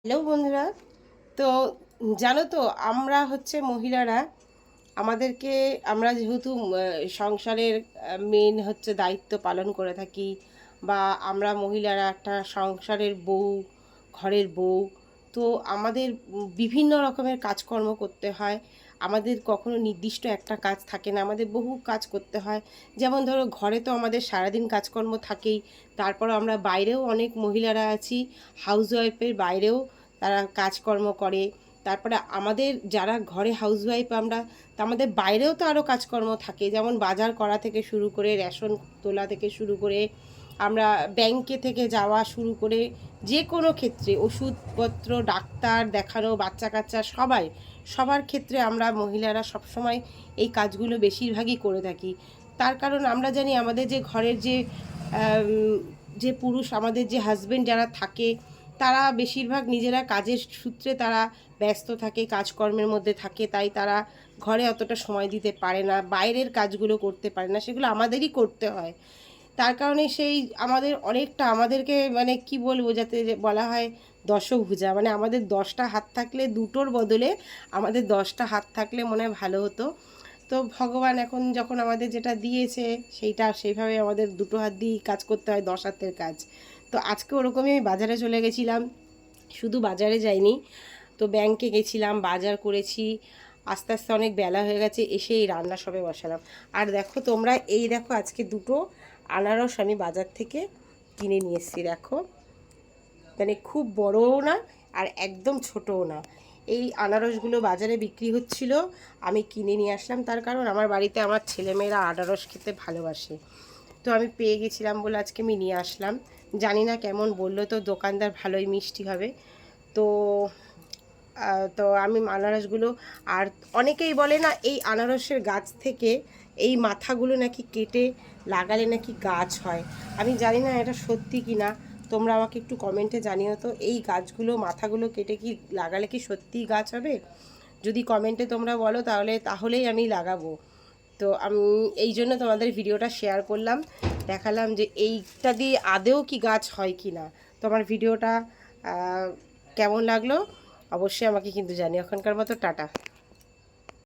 Hello বন্ধুরা। তো জানো তো আমরা মহিলারা আমাদেরকে আমরা যেহেতু সংসারের মেন দায়িত্ব পালন করে থাকি, বা আমরা মহিলারা একটা সংসারের বউ, ঘরের বউ। তো আমাদের বিভিন্ন রকমের কাজকর্ম করতে হয়। আমাদের কখনো নির্দিষ্ট একটা কাজ থাকে না, আমাদের বহু কাজ করতে হয়। যেমন ধরো, ঘরে তো আমাদের সারাদিন কাজকর্ম থাকেই, তারপর আমরা বাইরেও অনেক মহিলারা আছি, হাউসওয়াইফের বাইরেও তারা কাজকর্ম করে। তারপরে আমাদের যারা ঘরে হাউসওয়াইফ আমরা, তা আমাদের বাইরেও তো আরও কাজকর্ম থাকে, যেমন বাজার করা থেকে শুরু করে, রেশন তোলা থেকে শুরু করে, আমরা ব্যাংকে থেকে যাওয়া শুরু করে, যে কোনো ক্ষেত্রে ওষুধপত্র, ডাক্তার দেখানো, বাচ্চা কাচ্চা সবার ক্ষেত্রে আমরা মহিলারা সবসময় এই কাজগুলো বেশিরভাগই করে থাকি। তার কারণ আমরা জানি আমাদের যে ঘরের যে পুরুষ, আমাদের যে হাজবেন্ড যারা থাকে, তারা বেশিরভাগ নিজেরা কাজের সূত্রে তারা ব্যস্ত থাকে, কাজকর্মের মধ্যে থাকে, তাই তারা ঘরে অতটা সময় দিতে পারে না, বাইরের কাজগুলো করতে পারে না, সেগুলো আমাদেরই করতে হয়। তার কারণে সেই আমাদের অনেকটা, আমাদেরকে মানে কি বলবো, যাতে বলা হয় দশভুজা, মানে আমাদের 10টা হাত থাকলে, দুটোর বদলে আমাদের 10টা হাত থাকলে মনে হয় ভালো হতো। তো ভগবান এখন যখন আমাদের যেটা দিয়েছে, সেইভাবে আমাদের দুটো হাত দিয়েই কাজ করতে হয়, 10 হাতের কাজ। তো আজকে ওরকমই আমি বাজারে চলে গেছিলাম। শুধু বাজারে যাইনি, তো ব্যাংকে গেছিলাম, বাজার করেছি। আস্তে আস্তে অনেক বেলা হয়ে গেছে, এসে এই রান্না সবে বসালাম। আর দেখো তোমরা, এই দেখো আজকে দুটো আনারস আমি বাজার থেকে কিনে নিয়ে এসেছি। দেখো, মানে খুব বড়ও না আর একদম ছোটও না। এই আনারসগুলো বাজারে বিক্রি হচ্ছিল, আমি কিনে নিয়ে আসলাম। তার কারণ আমার বাড়িতে আমার ছেলেমেয়েরা আনারস খেতে ভালোবাসে। তো আমি পেয়ে গেছিলাম বলে আজকে আমি নিয়ে আসলাম। জানি না কেমন, বললো তো দোকানদার ভালোই মিষ্টি হবে। তো তো আমি আনারসগুলো, আর অনেকেই বলে না, এই আনারসের গাছ থেকে এই মাথাগুলো নাকি কেটে লাগালে নাকি গাছ হয়। আমি জানি না এটা সত্যি কি না, তোমরা আমাকে একটু কমেন্টে জানিও তো, এই গাছগুলো মাথাগুলো কেটে কি লাগালে কি সত্যিই গাছ হবে? যদি কমেন্টে তোমরা বলো তাহলেই আমি লাগাবো। তো আমি এই জন্য তোমাদের ভিডিওটা শেয়ার করলাম, দেখালাম যে এইটা দিয়ে আদেও কি গাছ হয় কি না। তো আমার ভিডিওটা কেমন লাগলো অবশ্যই আমাকে কিন্তু জানিও। এখনকার মতো টাটা।